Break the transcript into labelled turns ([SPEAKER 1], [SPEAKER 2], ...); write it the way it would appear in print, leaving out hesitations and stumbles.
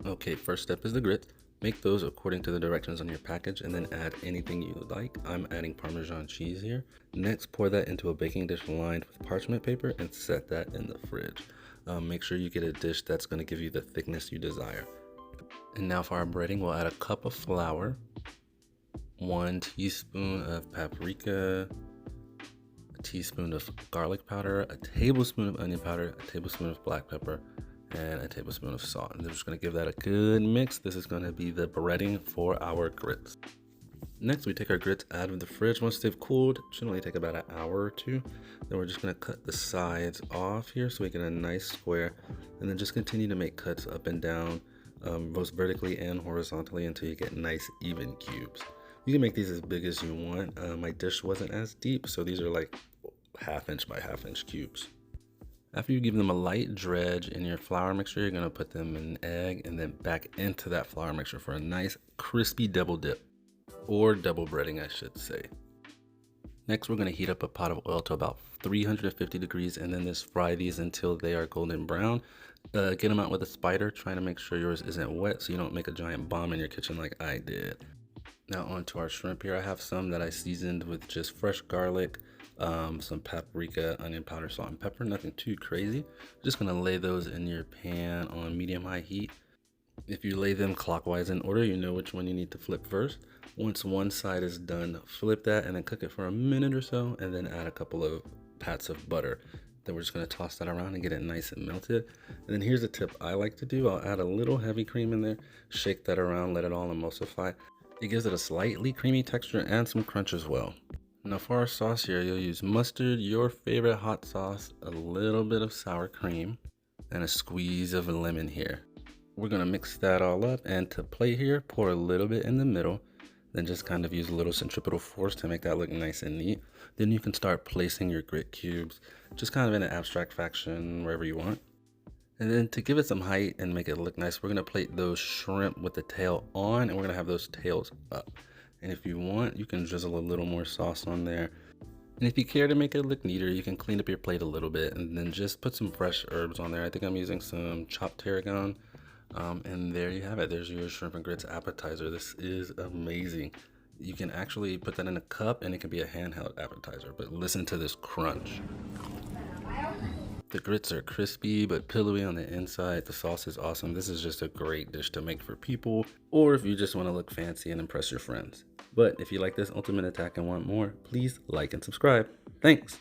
[SPEAKER 1] Okay, first step is the grits. Make those according to the directions on your package and then add anything you like. I'm adding Parmesan cheese here. Next, pour that into a baking dish lined with parchment paper and set that in the fridge. Make sure you get a dish that's going to give you the thickness you desire. And now for our breading, we'll add a cup of flour, 1 teaspoon of paprika, a teaspoon of garlic powder, a tablespoon of onion powder, a tablespoon of black pepper, and a tablespoon of salt. And we're just going to give that a good mix. This is going to be the breading for our grits. Next, we take our grits out of the fridge. Once they've cooled, it should only take about an hour or two. Then we're just going to cut the sides off here so we get a nice square, and then just continue to make cuts up and down, both vertically and horizontally, until you get nice even cubes. You can make these as big as you want. My dish wasn't as deep, so these are like 1/2 inch by 1/2 inch cubes. After you give them a light dredge in your flour mixture, you're gonna put them in an egg and then back into that flour mixture for a nice crispy double dip, or double breading, I should say. Next, we're gonna heat up a pot of oil to about 350 degrees and then just fry these until they are golden brown. Get them out with a spider, trying to make sure yours isn't wet so you don't make a giant bomb in your kitchen like I did. Now onto our shrimp here. I have some that I seasoned with just fresh garlic, some paprika, onion powder, salt, and pepper. Nothing too crazy. Just gonna lay those in your pan on medium-high heat. If you lay them clockwise in order, you know which one you need to flip first. Once one side is done, flip that and then cook it for a minute or so, and then add a couple of pats of butter. Then we're just gonna toss that around and get it nice and melted. And then here's a tip I like to do. I'll add a little heavy cream in there, shake that around, let it all emulsify. It gives it a slightly creamy texture and some crunch as well. Now for our sauce here, you'll use mustard, your favorite hot sauce, a little bit of sour cream, and a squeeze of lemon here. We're gonna mix that all up, and to plate here, pour a little bit in the middle, then just kind of use a little centripetal force to make that look nice and neat. Then you can start placing your grit cubes, just kind of in an abstract fashion, wherever you want. And then to give it some height and make it look nice, we're gonna plate those shrimp with the tail on, and we're gonna have those tails up. And if you want, you can drizzle a little more sauce on there. And if you care to make it look neater, you can clean up your plate a little bit and then just put some fresh herbs on there. I think I'm using some chopped tarragon. And there you have it. There's your shrimp and grits appetizer. This is amazing. You can actually put that in a cup and it can be a handheld appetizer, but listen to this crunch. The grits are crispy but pillowy on the inside. The sauce is awesome. This is just a great dish to make for people, or if you just want to look fancy and impress your friends. But if you like this ultimate attack and want more, please like and subscribe. Thanks.